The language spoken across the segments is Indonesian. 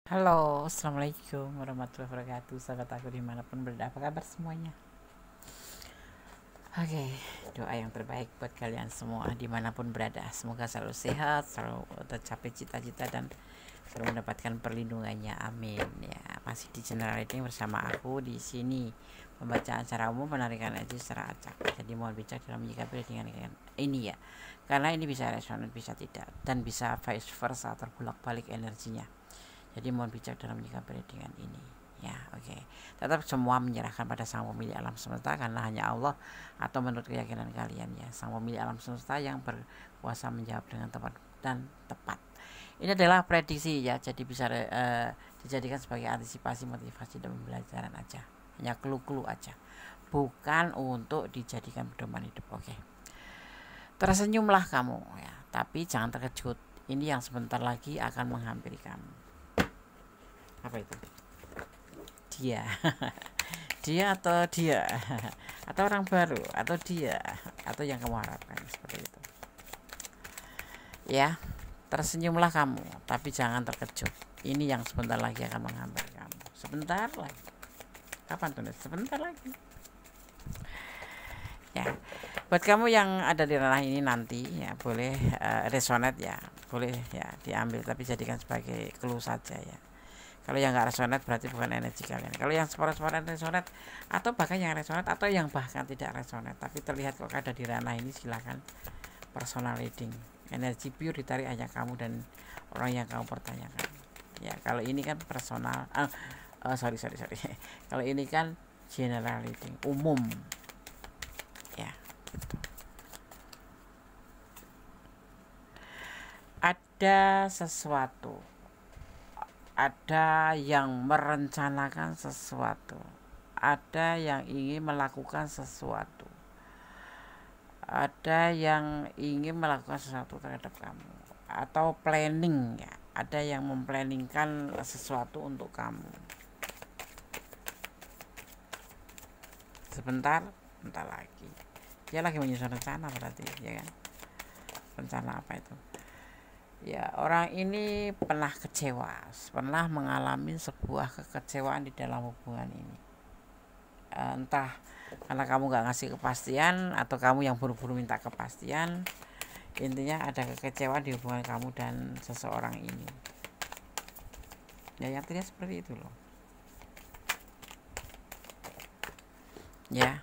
Halo, assalamualaikum warahmatullahi wabarakatuh. Sahabat aku dimanapun berada, apa kabar semuanya? Oke, doa yang terbaik buat kalian semua dimanapun berada. Semoga selalu sehat, selalu tercapai cita-cita dan selalu mendapatkan perlindungannya. Amin. Ya, masih di channel reading bersama aku di sini pembacaan secara umum, penarikan energi secara acak. Jadi mohon bijak dalam menyikapi dengan ini ya, karena ini bisa resonan, bisa tidak, dan bisa vice versa, terbulak-balik energinya. Jadi mohon bijak dalam menyikapi dengan ini. Ya, oke. Tetap semua menyerahkan pada sang pemilik alam semesta, karena hanya Allah atau menurut keyakinan kalian ya, sang pemilik alam semesta yang berkuasa menjawab dengan tepat dan tepat. Ini adalah prediksi ya, jadi bisa dijadikan sebagai antisipasi, motivasi dan pembelajaran aja. Hanya clue-clue aja. Bukan untuk dijadikan pedoman hidup. Oke. Tersenyumlah kamu ya, tapi jangan terkejut. Ini yang sebentar lagi akan menghampiri kamu. Apa itu? Dia. Dia atau dia, atau orang baru, atau dia, atau yang kamu harapkan, seperti itu ya. Tersenyumlah kamu, tapi jangan terkejut. Ini yang sebentar lagi akan menghampiri kamu. Sebentar lagi. Kapan tuh? Sebentar lagi ya. Buat kamu yang ada di ranah ini nanti ya, boleh resonate ya, boleh ya diambil, tapi jadikan sebagai clue saja ya. Kalau yang nggak resonate berarti bukan energi kalian. Kalau yang separuh-separuh resonate, atau bahkan yang resonate, atau yang bahkan tidak resonate tapi terlihat kok ada di ranah ini, silahkan personal reading. Energi pure ditarik hanya kamu dan orang yang kamu pertanyakan. Ya, kalau ini kan personal. Sorry. Kalau ini kan general reading, umum. Ya, gitu. Ada sesuatu, ada yang merencanakan sesuatu, ada yang ingin melakukan sesuatu, ada yang ingin melakukan sesuatu terhadap kamu, atau planning ya, ada yang memplanningkan sesuatu untuk kamu. Sebentar lagi dia lagi menyusun rencana, berarti ya kan. Rencana apa itu? Ya, orang ini pernah kecewa, pernah mengalami sebuah kekecewaan di dalam hubungan ini. Entah karena kamu gak ngasih kepastian, atau kamu yang buru-buru minta kepastian. Intinya ada kekecewaan di hubungan kamu dan seseorang ini. Ya, yang terlihat seperti itu loh. Ya,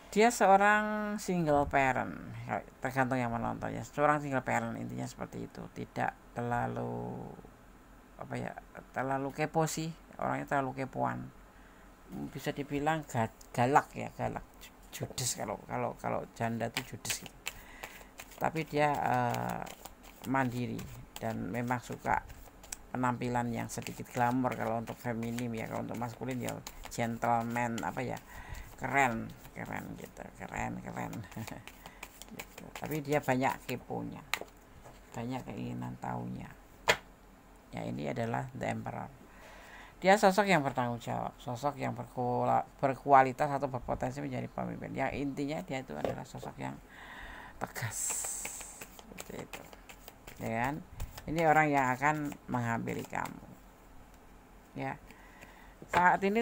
dia seorang single parent, tergantung yang menontonnya. Seorang single parent, intinya seperti itu. Tidak terlalu terlalu kepo sih, orangnya terlalu kepoan. Bisa dibilang galak ya, galak, judes. Kalau janda tuh judes gitu. Tapi dia mandiri dan memang suka penampilan yang sedikit glamor. Kalau untuk feminim ya, kalau untuk maskulin ya gentleman, keren gitu, keren gitu. Tapi dia banyak keponya, banyak keinginan tahunya ya. Ini adalah The Emperor. Dia sosok yang bertanggung jawab, sosok yang berkualitas atau berpotensi menjadi pemimpin. Yang intinya dia itu adalah sosok yang tegas, seperti itu ya kan. Ini orang yang akan menghampiri kamu ya. Saat ini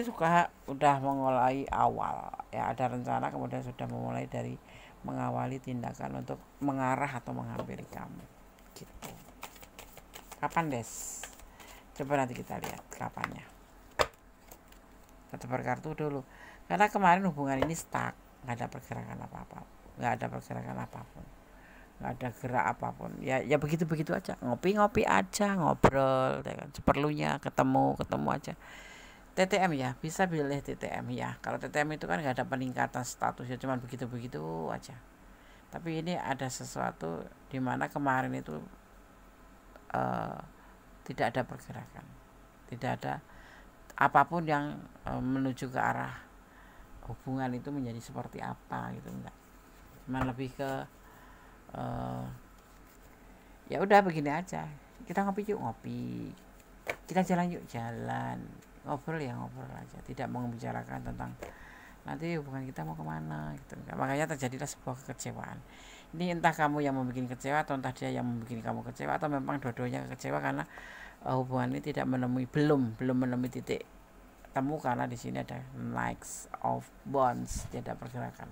udah memulai awal ya, ada rencana, kemudian sudah memulai dari mengawali tindakan untuk mengarah atau menghampiri kamu gitu. Kapan Des? Coba nanti kita lihat kapannya. Kita berkartu dulu, karena kemarin hubungan ini stuck, nggak ada pergerakan apapun, nggak ada gerak apapun ya begitu aja, ngopi aja, ngobrol ya kan, seperlunya ketemu aja. TTM ya, bisa pilih TTM ya. Kalau TTM itu kan nggak ada peningkatan status ya, cuma begitu aja. Tapi ini ada sesuatu di mana kemarin itu tidak ada pergerakan, tidak ada apapun yang menuju ke arah hubungan itu menjadi seperti apa gitu, enggak. Cuma lebih ke ya udah begini aja, kita ngopi kita jalan ngobrol aja, tidak membicarakan tentang nanti hubungan kita mau kemana gitu. Makanya terjadilah sebuah kekecewaan. Ini entah kamu yang membuat kecewa, atau entah dia yang membuat kamu kecewa, atau memang dua-duanya kecewa karena hubungan ini tidak menemui belum menemui titik temu, karena di sini ada Knights of Wands, tidak pergerakan.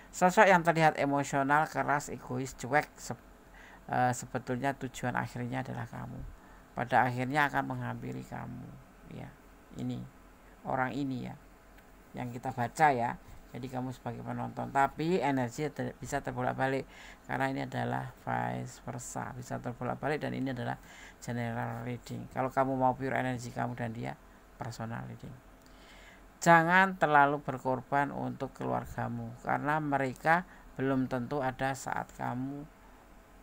Sosok yang terlihat emosional, keras, egois, cuek, sebetulnya tujuan akhirnya adalah kamu. Pada akhirnya akan menghampiri kamu, ya. Ini orang ini ya yang kita baca ya. Jadi kamu sebagai penonton, tapi energi bisa terbolak-balik karena ini adalah vice versa, bisa terbolak-balik, dan ini adalah general reading. Kalau kamu mau pure energi kamu dan dia, personal reading. Jangan terlalu berkorban untuk keluargamu karena mereka belum tentu ada saat kamu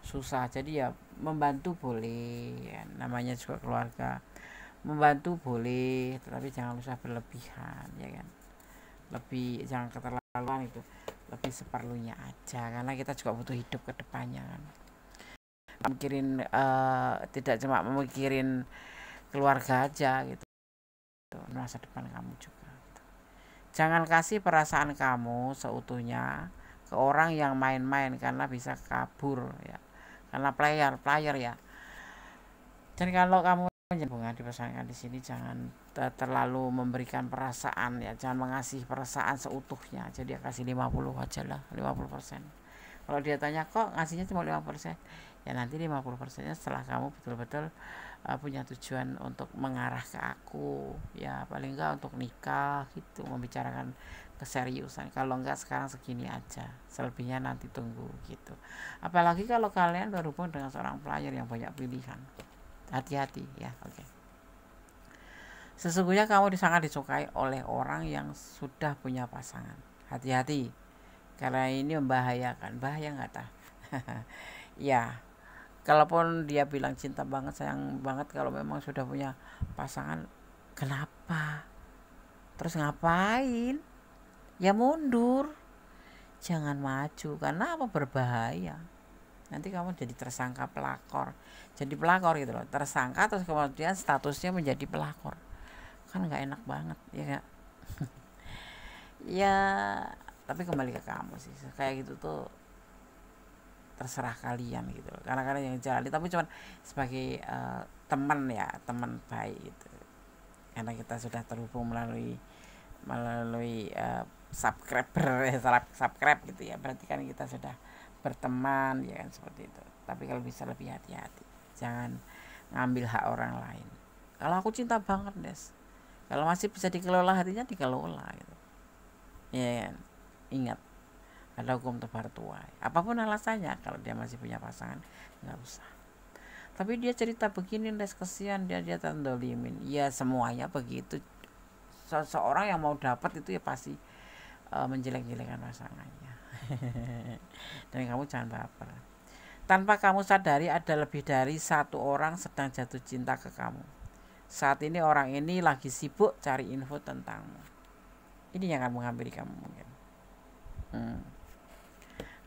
susah. Jadi ya membantu boleh ya, namanya juga keluarga. Membantu boleh, tetapi jangan usah berlebihan ya kan. Lebih jangan keterlaluan itu, lebih seperlunya aja karena kita juga butuh hidup ke depannya kan. Mikirin tidak cuma memikirin keluarga aja gitu, masa depan kamu juga. Jangan kasih perasaan kamu seutuhnya ke orang yang main-main karena bisa kabur ya. Karena player ya. Dan kalau kamu hubungan dipesankan di sini, jangan terlalu memberikan perasaan ya, jangan mengasih perasaan seutuhnya. Jadi dia kasih 50 aja lah, 50%. Kalau dia tanya kok ngasihnya cuma 5%, ya nanti 50%-nya setelah kamu betul-betul punya tujuan untuk mengarah ke aku ya, paling enggak untuk nikah gitu, membicarakan keseriusan. Kalau enggak sekarang segini aja, selebihnya nanti tunggu gitu. Apalagi kalau kalian berhubung dengan seorang player yang banyak pilihan, hati-hati ya. Oke. Sesungguhnya kamu sangat disukai oleh orang yang sudah punya pasangan. Hati-hati karena ini membahayakan. Bahaya nggak tah? Ya, kalaupun dia bilang cinta banget, sayang banget, kalau memang sudah punya pasangan, kenapa? Terus ngapain? Ya mundur, jangan maju. Karena apa? Berbahaya. Nanti kamu jadi tersangka pelakor, jadi pelakor gitu loh, tersangka terus kemudian statusnya menjadi pelakor, kan nggak enak banget ya gak? Ya tapi kembali ke kamu sih, kayak gitu tuh terserah kalian gitu loh, karena kalian yang jalani, tapi cuman sebagai teman ya, teman baik gitu, karena kita sudah terhubung melalui subscribe gitu ya, berarti kan kita sudah berteman ya kan, seperti itu. Tapi kalau bisa lebih hati-hati, jangan ngambil hak orang lain. Kalau aku cinta banget Des, kalau masih bisa dikelola hatinya, dikelola gitu ya kan. Ingat, ada hukum tebar tuai, apapun alasannya. Kalau dia masih punya pasangan, nggak usah. Tapi dia cerita begini Des, kesian dia terdolimin. Ya semuanya begitu, seseorang yang mau dapat itu ya pasti menjelek-jelekan pasangannya. Dan kamu jangan baper. Tanpa kamu sadari, ada lebih dari satu orang sedang jatuh cinta ke kamu. Saat ini orang ini lagi sibuk cari info tentangmu. Ini yang akan menghampiri kamu mungkin.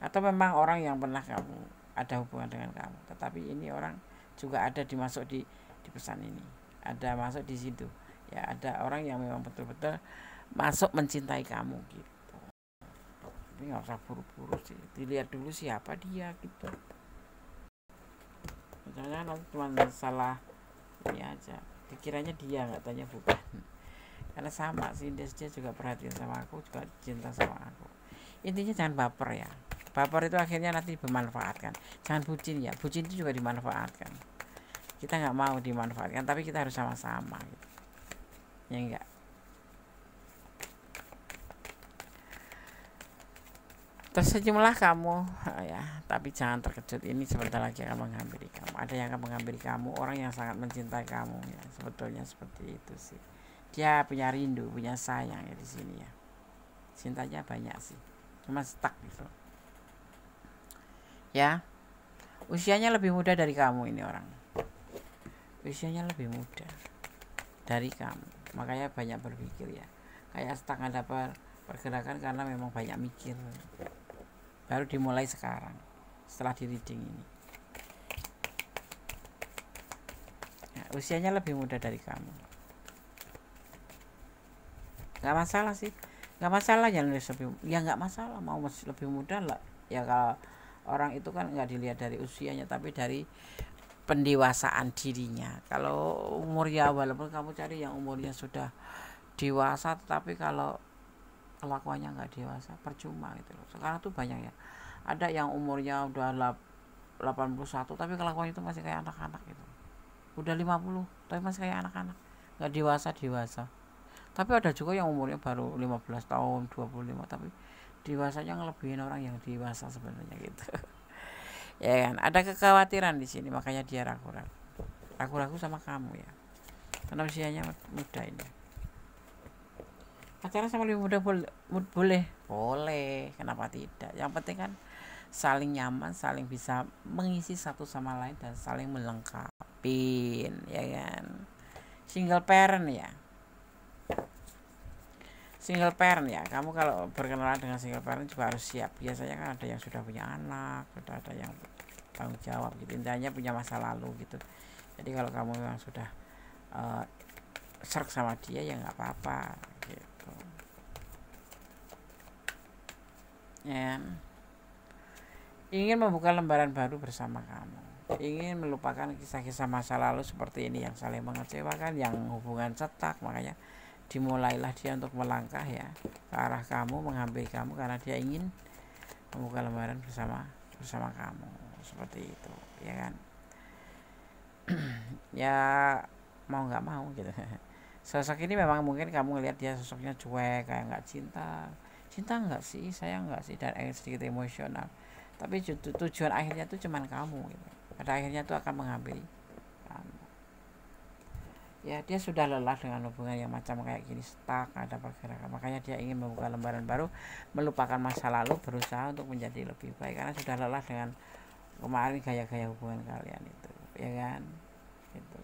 Atau memang orang yang pernah kamu ada hubungan dengan kamu, tetapi ini orang juga ada dimasuk di pesan ini, ada masuk di situ ya, ada orang yang memang betul-betul masuk mencintai kamu gitu. Tapi nggak usah buru-buru sih, dilihat dulu siapa dia gitu. Misalnya nanti cuma salah ini aja, dikiranya dia, nggak tanya bukan. Karena sama sih, dia juga perhatian sama aku, juga cinta sama aku. Intinya jangan baper ya. Baper itu akhirnya nanti dimanfaatkan. Jangan bucin ya, bucin itu juga dimanfaatkan. Kita nggak mau dimanfaatkan, tapi kita harus sama-sama gitu. Ya enggak. Tersenyumlah kamu ya, tapi jangan terkejut, ini sebentar lagi akan menghampiri kamu. Ada yang akan menghampiri kamu, orang yang sangat mencintai kamu ya, sebetulnya seperti itu sih. Dia punya rindu, punya sayang ya di sini ya. Cintanya banyak sih, cuma stuck gitu. Ya, usianya lebih muda dari kamu ini orang. Usianya lebih muda dari kamu, makanya banyak berpikir ya. Kayak stuck, ada pergerakan karena memang banyak mikir. Baru dimulai sekarang setelah di reading ini. Nah, usianya lebih muda dari kamu. Nggak masalah sih, nggak masalah ya nulis lebih, ya nggak masalah mau lebih muda lah ya. Kalau orang itu kan nggak dilihat dari usianya, tapi dari pendewasaan dirinya. Kalau umurnya, walaupun kamu cari yang umurnya sudah dewasa, tetapi kalau kelakuannya nggak dewasa, percuma gitu loh. Sekarang tuh banyak ya, ada yang umurnya udah 81 tapi kelakuannya itu masih kayak anak-anak gitu, udah 50 tapi masih kayak anak-anak, nggak dewasa. Tapi ada juga yang umurnya baru 15 tahun 25 tapi dewasanya ngelebihin orang yang dewasa sebenarnya gitu. Ya kan, ada kekhawatiran di sini, makanya dia ragu-ragu sama kamu ya, karena usianya muda ini. Pacaran sama lebih muda boleh, kenapa tidak? Yang penting kan saling nyaman, saling bisa mengisi satu sama lain dan saling melengkapi, ya kan. Single parent ya, kamu kalau berkenalan dengan single parent juga harus siap. Biasanya kan ada yang sudah punya anak, sudah ada yang tanggung jawab gitu, intinya punya masa lalu gitu. Jadi kalau kamu memang sudah serk sama dia ya nggak apa-apa gitu ya. Ingin membuka lembaran baru bersama kamu, ingin melupakan kisah-kisah masa lalu seperti ini yang saling mengecewakan, yang hubungan cetak. Makanya dimulailah dia untuk melangkah ya ke arah kamu, menghampiri kamu, karena dia ingin membuka lembaran bersama kamu, seperti itu ya kan. Ya mau nggak mau gitu. Sosok ini memang mungkin kamu ngelihat dia sosoknya cuek, kayak nggak cinta nggak sih, sayang nggak sih, dan sedikit emosional. Tapi tujuan akhirnya tuh cuman kamu gitu. Pada akhirnya tuh akan menghampiri kamu. Ya dia sudah lelah dengan hubungan yang macam kayak gini, stuck, ada pergerakan. Makanya dia ingin membuka lembaran baru, melupakan masa lalu, berusaha untuk menjadi lebih baik, karena sudah lelah dengan kemarin gaya-gaya hubungan kalian itu, ya kan gitu.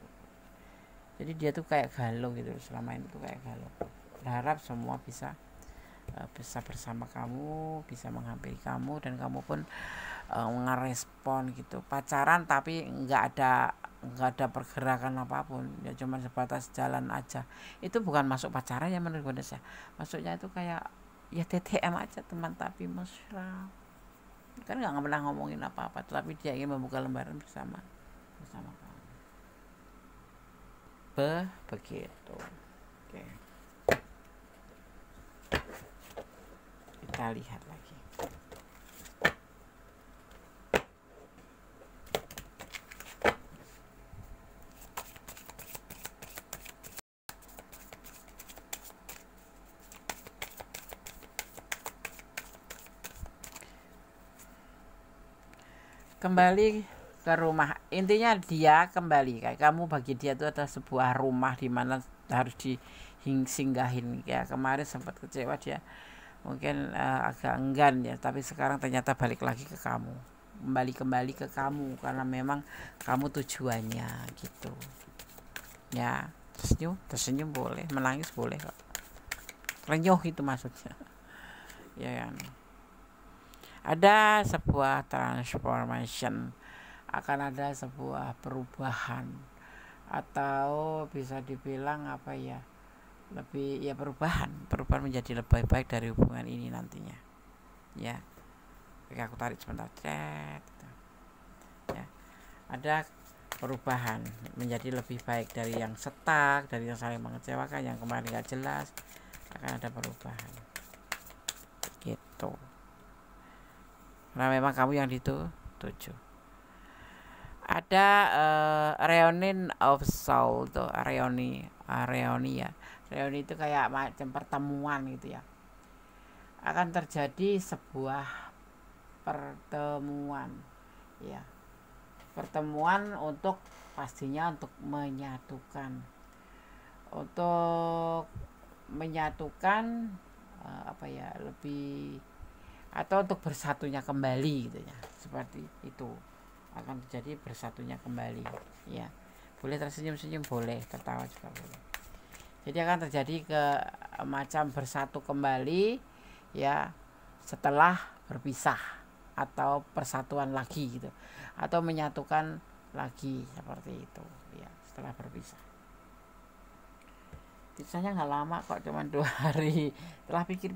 Jadi dia tuh kayak galau gitu, selama ini tuh kayak galau, berharap semua bisa bersama kamu, bisa menghampiri kamu, dan kamu pun ngerespon gitu. Pacaran tapi nggak ada pergerakan apapun, ya cuma sebatas jalan aja. Itu bukan masuk pacaran ya menurut gue ya. Maksudnya itu kayak ya TTM aja, teman tapi mesra. Kan nggak pernah ngomongin apa-apa, tapi dia ingin membuka lembaran bersama kamu. Begitu. Oke. Kita lihat lagi. Kembali ke rumah, intinya dia kembali, kayak kamu bagi dia itu ada sebuah rumah di mana harus disinggahin ya. Kemarin sempat kecewa dia, mungkin agak enggan ya, tapi sekarang ternyata balik lagi ke kamu, kembali ke kamu, karena memang kamu tujuannya gitu ya. Tersenyum boleh, menangis boleh kok, renyuh itu maksudnya ya kan. Ada sebuah transformation, akan ada sebuah perubahan, atau bisa dibilang apa ya, lebih ya perubahan menjadi lebih baik dari hubungan ini nantinya ya. Oke, aku tarik sebentar, ya. Ada perubahan menjadi lebih baik dari yang setak, dari yang saling mengecewakan, yang kemarin gak jelas. Akan ada perubahan gitu, karena memang kamu yang dituju. Ada reunion of soul tuh, reuni ya. Reuni itu kayak macam pertemuan gitu ya. Akan terjadi sebuah pertemuan ya. Pertemuan untuk pastinya untuk menyatukan apa ya, lebih, atau untuk bersatunya kembali gitu ya, seperti itu. Akan terjadi bersatunya kembali ya. Boleh tersenyum-senyum, boleh tertawa juga boleh. Jadi akan terjadi ke macam bersatu kembali ya, setelah berpisah, atau persatuan lagi gitu, atau menyatukan lagi seperti itu ya, setelah berpisah. Kisahnya nggak lama kok, cuma 2 hari. Setelah pikir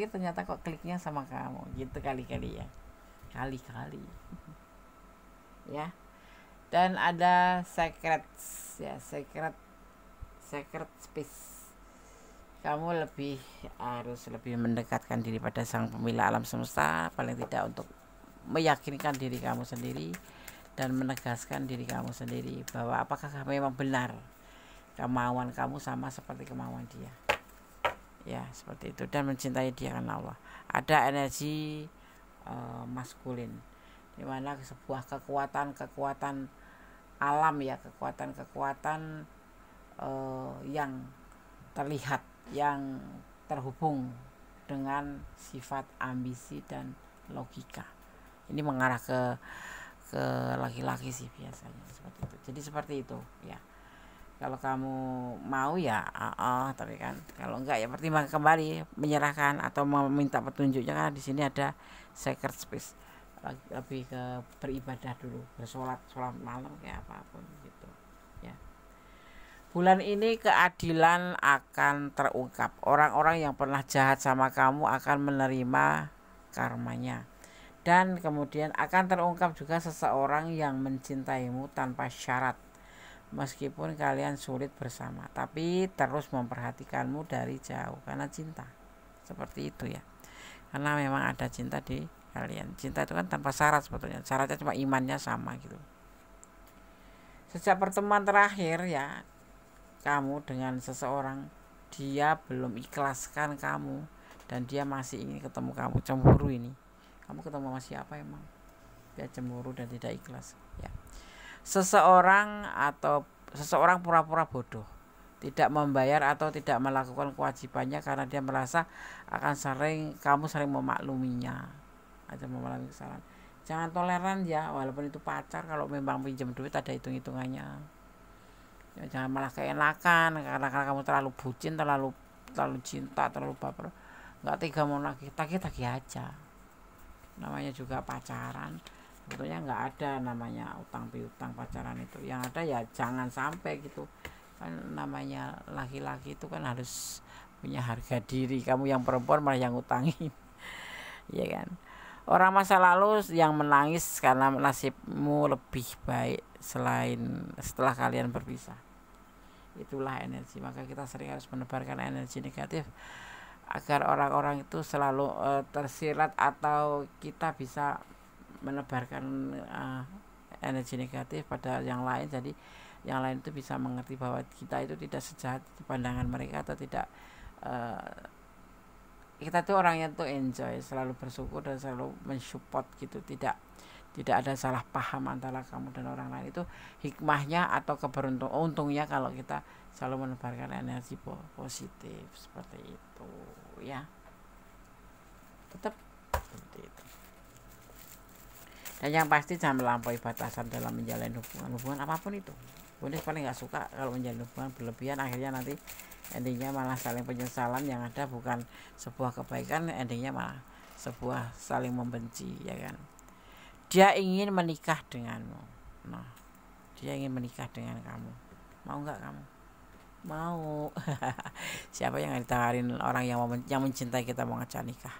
ternyata kok kliknya sama kamu gitu, kali ya, kali ya. Dan ada secret ya, secret space. Kamu harus lebih mendekatkan diri pada sang pemilik alam semesta, paling tidak untuk meyakinkan diri kamu sendiri dan menegaskan diri kamu sendiri bahwa apakah memang benar kemauan kamu sama seperti kemauan dia, ya seperti itu, dan mencintai dia karena Allah. Ada energi maskulin, dimana sebuah kekuatan alam ya, kekuatan yang terlihat, yang terhubung dengan sifat ambisi dan logika. Ini mengarah ke laki-laki sih biasanya seperti itu. Jadi seperti itu ya. Kalau kamu mau ya tapi kan kalau enggak ya pertimbangkan kembali, menyerahkan atau meminta petunjuknya. Kan di sini ada secret space, lebih ke beribadah dulu, sholat malam kayak apapun gitu ya. Bulan ini keadilan akan terungkap. Orang-orang yang pernah jahat sama kamu akan menerima karmanya. Dan kemudian akan terungkap juga seseorang yang mencintaimu tanpa syarat. Meskipun kalian sulit bersama, tapi terus memperhatikanmu dari jauh karena cinta. Seperti itu ya. Karena memang ada cinta di kalian. Cinta itu kan tanpa syarat sebetulnya. Syaratnya cuma imannya sama gitu. Sejak pertemuan terakhir ya, kamu dengan seseorang, dia belum ikhlaskan kamu dan dia masih ingin ketemu kamu. Cemburu ini. Kamu ketemu sama siapa emang? Dia cemburu dan tidak ikhlas ya. Seseorang pura-pura bodoh, tidak membayar atau tidak melakukan kewajibannya karena dia merasa kamu sering memakluminya, aja memaklumi kesalahan. Jangan toleran ya, walaupun itu pacar. Kalau memang pinjam duit ada hitung-hitungannya ya, jangan malah keenakan karena kamu terlalu bucin, terlalu cinta, terlalu baper, nggak tega mau tagih aja. Namanya juga pacaran, sebetulnya nggak ada namanya utang piutang pacaran itu. Yang ada ya jangan sampai gitu kan. Namanya laki-laki itu kan harus punya harga diri. Kamu yang perempuan malah yang utangin ya kan. Orang masa lalu yang menangis karena nasibmu lebih baik setelah kalian berpisah. Itulah energi. Maka kita sering harus menebarkan energi negatif agar orang-orang itu selalu tersirat, atau kita bisa menebarkan energi negatif pada yang lain. Jadi yang lain itu bisa mengerti bahwa kita itu tidak sejahat di pandangan mereka, atau tidak kita tuh orangnya tuh enjoy, selalu bersyukur dan selalu mensupport gitu. Tidak ada salah paham antara kamu dan orang lain. Itu hikmahnya atau untungnya kalau kita selalu menebarkan energi positif seperti itu ya. Tetap seperti itu. Dan yang pasti jangan melampaui batasan dalam menjalin hubungan apapun itu. Bonus paling nggak suka kalau menjalin hubungan berlebihan, akhirnya nanti endingnya malah saling penyesalan. Yang ada bukan sebuah kebaikan, endingnya malah sebuah saling membenci ya kan. Dia ingin menikah denganmu. Nah, dia ingin menikah dengan kamu. Mau nggak kamu? Mau. Siapa yang ditawarin orang yang mencintai kita mau ngajak nikah?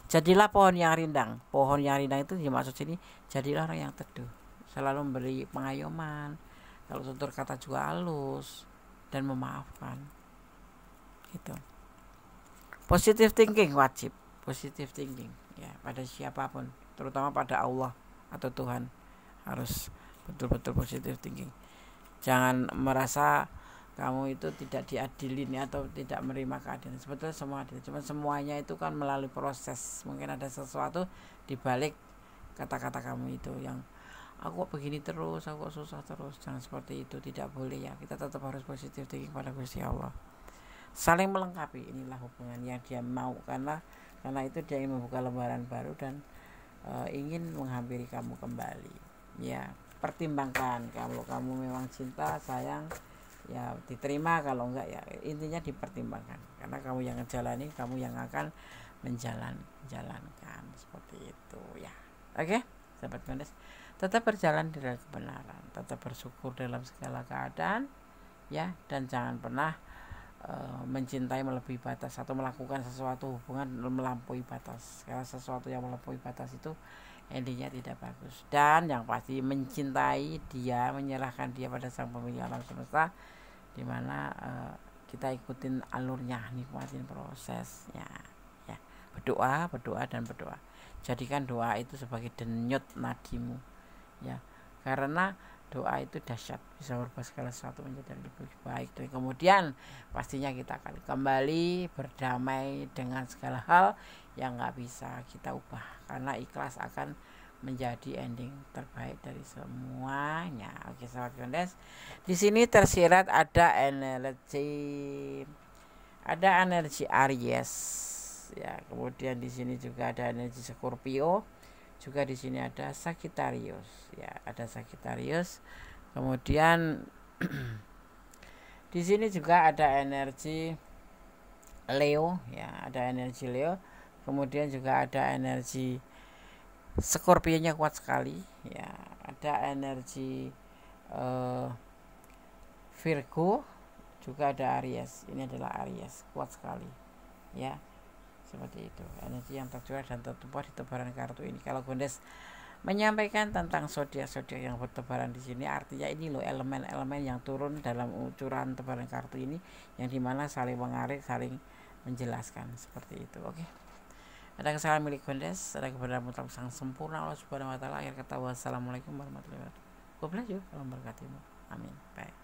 Jadilah pohon yang rindang. Pohon yang rindang itu dimaksud sini, jadilah orang yang teduh, selalu memberi pengayoman, kalau tutur kata juga halus, dan memaafkan. Gitu. Positive thinking wajib. Positive thinking ya pada siapapun, terutama pada Allah atau Tuhan, harus betul-betul positive thinking. Jangan merasa kamu itu tidak diadilin atau tidak menerima keadilan. Sebetulnya semua adil, cuma semuanya itu kan melalui proses. Mungkin ada sesuatu di balik kata-kata kamu itu yang aku kok begini terus, aku kok susah terus. Jangan seperti itu, tidak boleh ya. Kita tetap harus positive thinking pada Gusti Allah. Saling melengkapi, inilah hubungan yang dia mau, karena itu dia ingin membuka lembaran baru dan ingin menghampiri kamu kembali ya. Pertimbangkan, kalau kamu memang cinta sayang ya diterima, kalau enggak ya intinya dipertimbangkan, karena kamu yang ngejalani, kamu yang akan menjalankan seperti itu ya. Oke, sahabat Gondes, tetap berjalan di dalam kebenaran, tetap bersyukur dalam segala keadaan ya, dan jangan pernah mencintai melebihi batas atau melakukan sesuatu hubungan melampaui batas, karena sesuatu yang melampaui batas itu endingnya tidak bagus. Dan yang pasti mencintai dia, menyerahkan dia pada sang pemilik alam semesta, dimana kita ikutin alurnya, nikmatin prosesnya ya. Berdoa dan berdoa, jadikan doa itu sebagai denyut nadimu ya, karena doa itu dahsyat, bisa merubah segala sesuatu menjadi lebih baik. Dan kemudian pastinya kita akan kembali berdamai dengan segala hal yang nggak bisa kita ubah, karena ikhlas akan menjadi ending terbaik dari semuanya. Oke sahabat Gondes, di sini tersirat ada energi Aries ya, kemudian di sini juga ada energi Scorpio, juga di sini ada Sagittarius ya, ada Sagittarius. Kemudian di sini juga ada energi Leo ya, ada energi Leo. Kemudian juga ada energi Scorpio-nya kuat sekali ya, ada energi Virgo, juga ada Aries. Ini adalah Aries, kuat sekali ya. Seperti itu energi yang tercurah dan tertumpah di tebaran kartu ini. Kalau Gondes menyampaikan tentang zodiak-zodiak yang bertebaran di sini, artinya ini loh elemen-elemen yang turun dalam curahan tebaran kartu ini, yang dimana saling mengarik, saling menjelaskan seperti itu. Oke, ada kesalahan milik Gondes, ada kebenaran mutlak sang sempurna Allah Subhanahu wa taala. Akhir kata wassalamualaikum warahmatullahi wabarakatuh. God bless you, salam berkatimu, amin. Baik.